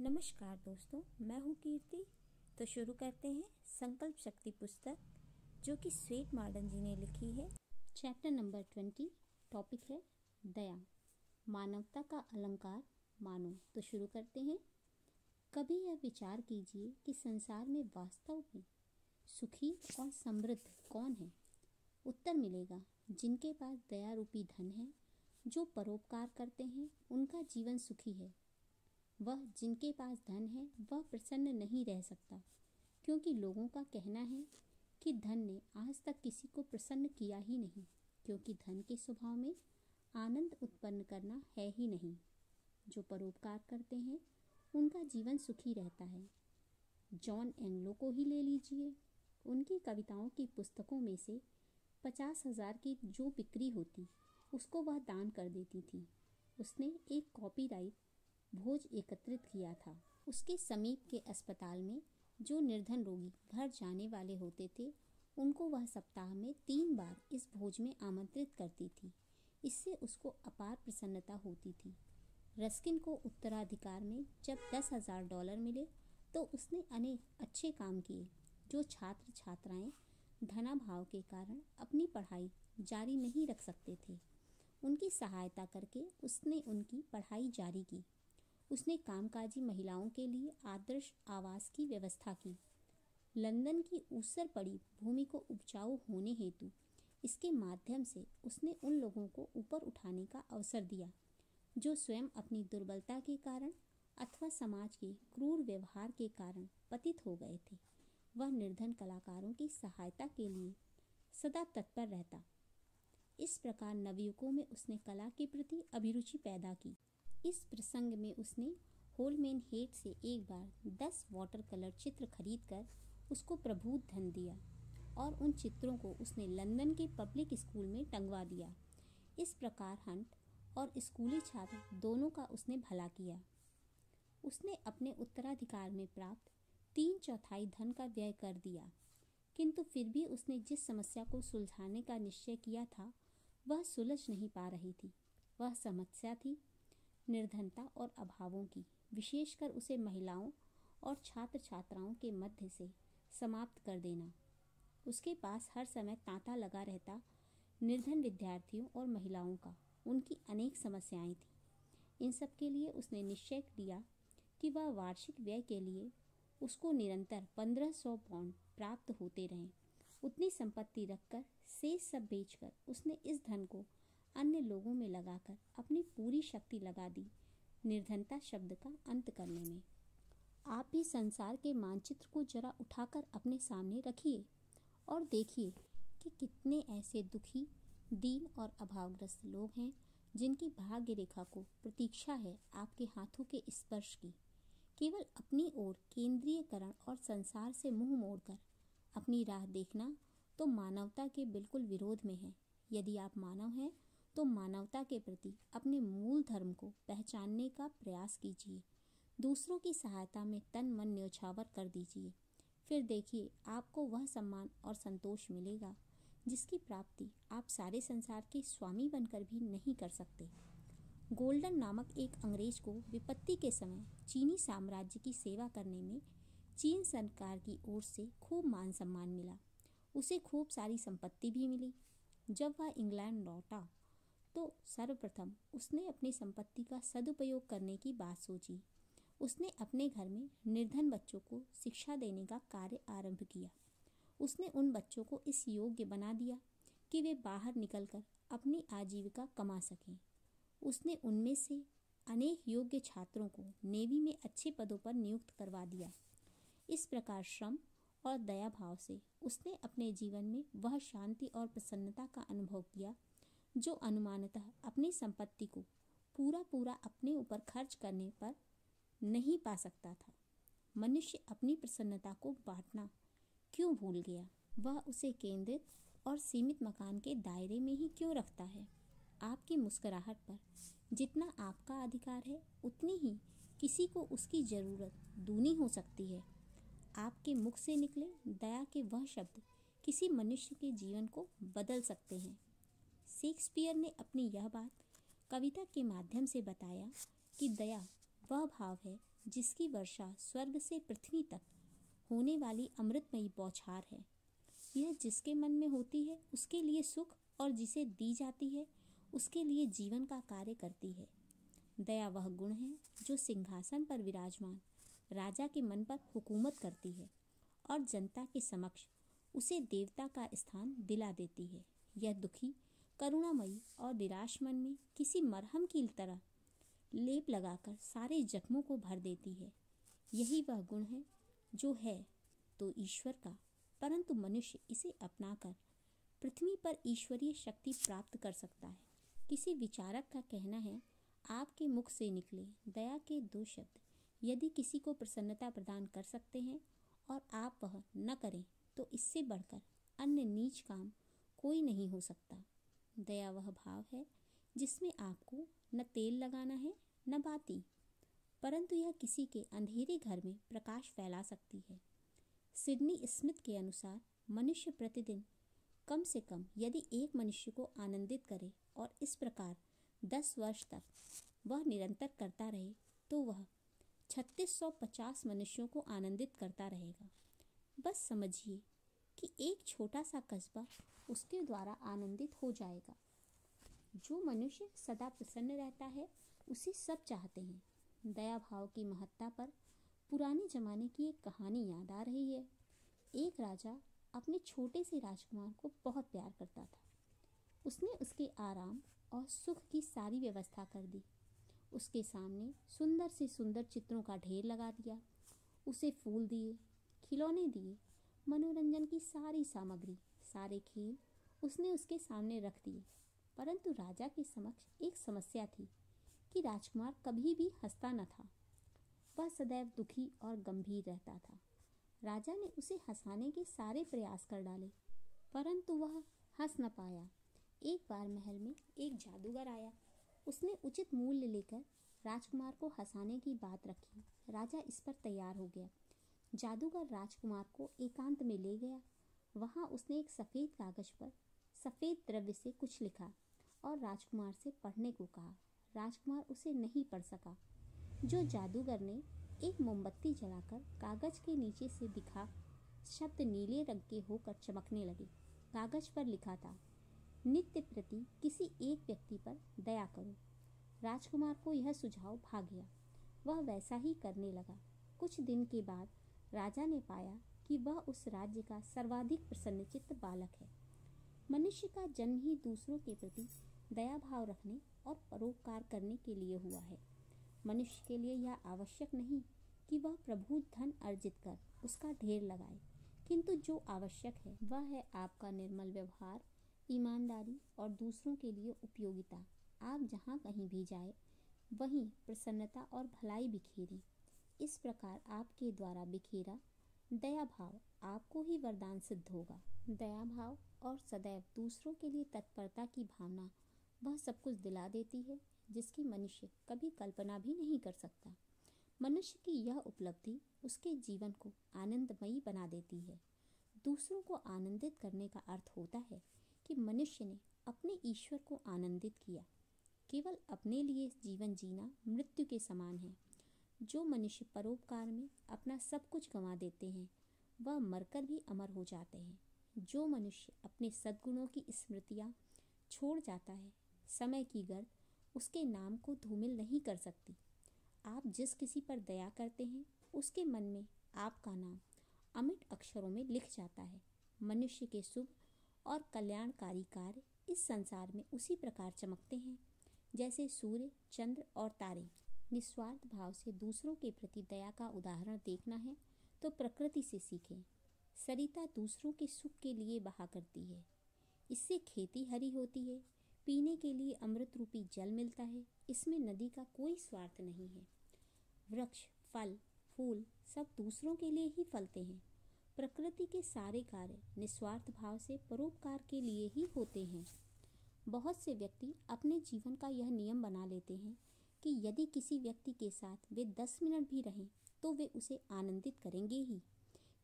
नमस्कार दोस्तों, मैं हूँ कीर्ति। तो शुरू करते हैं संकल्प शक्ति पुस्तक जो कि स्वेट मार्डन जी ने लिखी है। चैप्टर नंबर 20, टॉपिक है दया, मानवता का अलंकार मानो। तो शुरू करते हैं। कभी यह विचार कीजिए कि संसार में वास्तव में सुखी और समृद्ध कौन है। उत्तर मिलेगा, जिनके पास दया रूपी धन है, जो परोपकार करते हैं, उनका जीवन सुखी है। वह जिनके पास धन है वह प्रसन्न नहीं रह सकता, क्योंकि लोगों का कहना है कि धन ने आज तक किसी को प्रसन्न किया ही नहीं, क्योंकि धन के स्वभाव में आनंद उत्पन्न करना है ही नहीं। जो परोपकार करते हैं उनका जीवन सुखी रहता है। जॉन एंग्लो को ही ले लीजिए। उनकी कविताओं की पुस्तकों में से 50,000 की जो बिक्री होती उसको वह दान कर देती थी। उसने एक कॉपीराइट भोज एकत्रित किया था। उसके समीप के अस्पताल में जो निर्धन रोगी घर जाने वाले होते थे, उनको वह सप्ताह में 3 बार इस भोज में आमंत्रित करती थी। इससे उसको अपार प्रसन्नता होती थी। रस्किन को उत्तराधिकार में जब $10,000 मिले तो उसने अनेक अच्छे काम किए। जो छात्र छात्राएं धनाभाव के कारण अपनी पढ़ाई जारी नहीं रख सकते थे, उनकी सहायता करके उसने उनकी पढ़ाई जारी की। उसने कामकाजी महिलाओं के लिए आदर्श आवास की व्यवस्था की। लंदन की ऊसर पड़ी भूमि को उपजाऊ होने हेतु इसके माध्यम से उसने उन लोगों को ऊपर उठाने का अवसर दिया जो स्वयं अपनी दुर्बलता के कारण अथवा समाज के क्रूर व्यवहार के कारण पतित हो गए थे। वह निर्धन कलाकारों की सहायता के लिए सदा तत्पर रहता। इस प्रकार नवयुगों में उसने कला के प्रति अभिरुचि पैदा की। इस प्रसंग में उसने होलमेन हेड से एक बार 10 वाटर कलर चित्र खरीदकर उसको प्रभुत धन दिया और उन चित्रों को उसने लंदन के पब्लिक स्कूल में टंगवा दिया। इस प्रकार हंट और स्कूली छात्र दोनों का उसने भला किया। उसने अपने उत्तराधिकार में प्राप्त 3/4 धन का व्यय कर दिया, किंतु फिर भी उसने जिस समस्या को सुलझाने का निश्चय किया था वह सुलझ नहीं पा रही थी। वह समस्या थी निर्धनता और अभावों की, विशेषकर उसे महिलाओं और छात्र छात्राओं के मध्य से समाप्त कर देना। उसके पास हर समय तांता लगा रहता निर्धन विद्यार्थियों और महिलाओं का। उनकी अनेक समस्याएं थीं। इन सब के लिए उसने निश्चय लिया कि वह वार्षिक व्यय के लिए उसको निरंतर 1500 पाउंड प्राप्त होते रहें। उतनी संपत्ति रखकर शेष सब बेचकर उसने इस धन को अन्य लोगों में लगाकर अपनी पूरी शक्ति लगा दी निर्धनता शब्द का अंत करने में। आप भी संसार के मानचित्र को जरा उठाकर अपने सामने रखिए और देखिए कि कितने ऐसे दुखी, दीन और अभावग्रस्त लोग हैं जिनकी भाग्य रेखा को प्रतीक्षा है आपके हाथों के स्पर्श की। केवल अपनी ओर केंद्रीयकरण और संसार से मुंह मोड़कर अपनी राह देखना तो मानवता के बिल्कुल विरोध में है। यदि आप मानव हैं तो मानवता के प्रति अपने मूल धर्म को पहचानने का प्रयास कीजिए। दूसरों की सहायता में तन मन न्यौछावर कर दीजिए। फिर देखिए आपको वह सम्मान और संतोष मिलेगा जिसकी प्राप्ति आप सारे संसार के स्वामी बनकर भी नहीं कर सकते। गोल्डन नामक एक अंग्रेज को विपत्ति के समय चीनी साम्राज्य की सेवा करने में चीन सरकार की ओर से खूब मान सम्मान मिला। उसे खूब सारी संपत्ति भी मिली। जब वह इंग्लैंड लौटा तो सर्वप्रथम उसने अपनी संपत्ति का सदुपयोग करने की बात सोची। उसने अपने घर में निर्धन बच्चों को शिक्षा देने का कार्य आरंभ किया। उसने उन बच्चों को इस योग्य बना दिया कि वे बाहर निकलकर अपनी आजीविका कमा सकें। उसने उनमें से अनेक योग्य छात्रों को नेवी में अच्छे पदों पर नियुक्त करवा दिया। इस प्रकार श्रम और दया भाव से उसने अपने जीवन में वह शांति और प्रसन्नता का अनुभव किया जो अनुमानतः अपनी संपत्ति को पूरा अपने ऊपर खर्च करने पर नहीं पा सकता था। मनुष्य अपनी प्रसन्नता को बांटना क्यों भूल गया? वह उसे केंद्रित और सीमित मकान के दायरे में ही क्यों रखता है? आपकी मुस्कुराहट पर जितना आपका अधिकार है उतनी ही किसी को उसकी जरूरत दूनी हो सकती है। आपके मुख से निकले दया के वह शब्द किसी मनुष्य के जीवन को बदल सकते हैं। शेक्सपियर ने अपनी यह बात कविता के माध्यम से बताया कि दया वह भाव है जिसकी वर्षा स्वर्ग से पृथ्वी तक होने वाली अमृतमयी बौछार है। यह जिसके मन में होती है उसके लिए सुख और जिसे दी जाती है उसके लिए जीवन का कार्य करती है। दया वह गुण है जो सिंहासन पर विराजमान राजा के मन पर हुकूमत करती है और जनता के समक्ष उसे देवता का स्थान दिला देती है। यह दुखी, करुणामयी और निराश मन में किसी मरहम की तरह लेप लगाकर सारे जख्मों को भर देती है। यही वह गुण है जो है तो ईश्वर का, परंतु मनुष्य इसे अपनाकर पृथ्वी पर ईश्वरीय शक्ति प्राप्त कर सकता है। किसी विचारक का कहना है, आपके मुख से निकले दया के 2 शब्द यदि किसी को प्रसन्नता प्रदान कर सकते हैं और आप वह न करें तो इससे बढ़कर अन्य नीच काम कोई नहीं हो सकता। दया वह भाव है जिसमें आपको न तेल लगाना है न बाती, परंतु यह किसी के अंधेरे घर में प्रकाश फैला सकती है। सिडनी स्मिथ के अनुसार मनुष्य प्रतिदिन कम से कम यदि एक मनुष्य को आनंदित करे और इस प्रकार 10 वर्ष तक वह निरंतर करता रहे तो वह 3650 मनुष्यों को आनंदित करता रहेगा। बस समझिए कि एक छोटा सा कस्बा उसके द्वारा आनंदित हो जाएगा। जो मनुष्य सदा प्रसन्न रहता है उसे सब चाहते हैं। दया भाव की महत्ता पर पुराने जमाने की एक कहानी याद आ रही है। एक राजा अपने छोटे से राजकुमार को बहुत प्यार करता था। उसने उसके आराम और सुख की सारी व्यवस्था कर दी। उसके सामने सुंदर से सुंदर चित्रों का ढेर लगा दिया। उसे फूल दिए, खिलौने दिए, मनोरंजन की सारी सामग्री, सारे खेल उसने उसके सामने रख दिए। परंतु राजा के समक्ष एक समस्या थी कि राजकुमार कभी भी हंसता न था। वह सदैव दुखी और गंभीर रहता था। राजा ने उसे हंसाने के सारे प्रयास कर डाले, परंतु वह हंस न पाया। एक बार महल में एक जादूगर आया। उसने उचित मूल्य लेकर राजकुमार को हंसाने की बात रखी। राजा इस पर तैयार हो गया। जादूगर राजकुमार को एकांत में ले गया। वहाँ उसने एक सफ़ेद कागज पर सफ़ेद द्रव्य से कुछ लिखा और राजकुमार से पढ़ने को कहा। राजकुमार उसे नहीं पढ़ सका। जो जादूगर ने एक मोमबत्ती जलाकर कागज के नीचे से दिखा शब्द नीले रंग के होकर चमकने लगे। कागज पर लिखा था, नित्य प्रति किसी एक व्यक्ति पर दया करो। राजकुमार को यह सुझाव भा गया। वह वैसा ही करने लगा। कुछ दिन के बाद राजा ने पाया कि वह उस राज्य का सर्वाधिक प्रसन्नचित्त बालक है। मनुष्य का जन्म ही दूसरों के प्रति दया भाव रखने और परोपकार करने के लिए हुआ है। मनुष्य के लिए यह आवश्यक नहीं कि वह प्रभु धन अर्जित कर उसका ढेर लगाए, किंतु जो आवश्यक है वह है आपका निर्मल व्यवहार, ईमानदारी और दूसरों के लिए उपयोगिता। आप जहाँ कहीं भी जाए वहीं प्रसन्नता और भलाई बिखेरें। इस प्रकार आपके द्वारा बिखेरा दया भाव आपको ही वरदान सिद्ध होगा। दया भाव और सदैव दूसरों के लिए तत्परता की भावना वह सब कुछ दिला देती है जिसकी मनुष्य कभी कल्पना भी नहीं कर सकता। मनुष्य की यह उपलब्धि उसके जीवन को आनंदमयी बना देती है। दूसरों को आनंदित करने का अर्थ होता है कि मनुष्य ने अपने ईश्वर को आनंदित किया। केवल अपने लिए जीवन जीना मृत्यु के समान है। जो मनुष्य परोपकार में अपना सब कुछ गंवा देते हैं वह मरकर भी अमर हो जाते हैं। जो मनुष्य अपने सद्गुणों की स्मृतियाँ छोड़ जाता है, समय की गर्द उसके नाम को धूमिल नहीं कर सकती। आप जिस किसी पर दया करते हैं उसके मन में आपका नाम अमिट अक्षरों में लिख जाता है। मनुष्य के शुभ और कल्याणकारी कार्य इस संसार में उसी प्रकार चमकते हैं जैसे सूर्य, चंद्र और तारे। निस्वार्थ भाव से दूसरों के प्रति दया का उदाहरण देखना है तो प्रकृति से सीखें। सरिता दूसरों के सुख के लिए बहा करती है। इससे खेती हरी होती है, पीने के लिए अमृत रूपी जल मिलता है। इसमें नदी का कोई स्वार्थ नहीं है। वृक्ष, फल, फूल सब दूसरों के लिए ही फलते हैं। प्रकृति के सारे कार्य निस्वार्थ भाव से परोपकार के लिए ही होते हैं। बहुत से व्यक्ति अपने जीवन का यह नियम बना लेते हैं कि यदि किसी व्यक्ति के साथ वे 10 मिनट भी रहें तो वे उसे आनंदित करेंगे ही।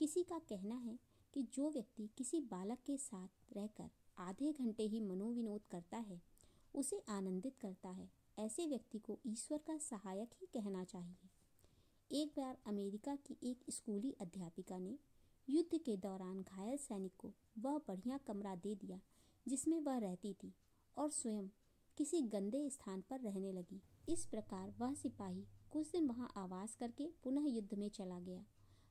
किसी का कहना है कि जो व्यक्ति किसी बालक के साथ रहकर आधे घंटे ही मनोविनोद करता है उसे आनंदित करता है। ऐसे व्यक्ति को ईश्वर का सहायक ही कहना चाहिए। एक बार अमेरिका की एक स्कूली अध्यापिका ने युद्ध के दौरान घायल सैनिक को वह बढ़िया कमरा दे दिया जिसमें वह रहती थी और स्वयं किसी गंदे स्थान पर रहने लगी। इस प्रकार वह सिपाही कुछ दिन वहां आवास करके पुनः युद्ध में चला गया।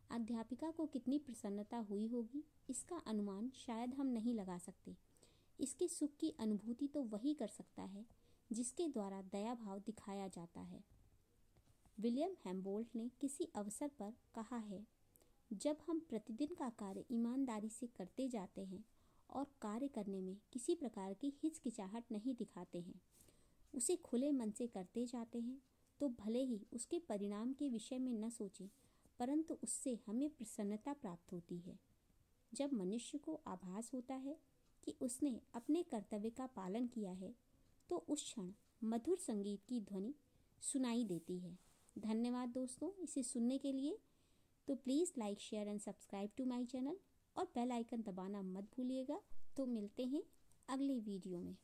अध्यापिका को कितनी प्रसन्नता हुई होगी, इसका अनुमान शायद हम नहीं लगा सकते। इसके सुख की अनुभूति तो वही कर सकता है जिसके द्वारा दया भाव दिखाया जाता है। विलियम हेम्बोल्ट ने किसी अवसर पर कहा है, जब हम प्रतिदिन का कार्य ईमानदारी से करते जाते हैं और कार्य करने में किसी प्रकार की हिचकिचाहट नहीं दिखाते हैं, उसे खुले मन से करते जाते हैं, तो भले ही उसके परिणाम के विषय में न सोचें, परंतु उससे हमें प्रसन्नता प्राप्त होती है। जब मनुष्य को आभास होता है कि उसने अपने कर्तव्य का पालन किया है, तो उस क्षण मधुर संगीत की ध्वनि सुनाई देती है। धन्यवाद दोस्तों इसे सुनने के लिए। तो please like, share and subscribe to my channel और बेल आइकन दबाना मत भूलिएगा। तो मिलते हैं अगले वीडियो में।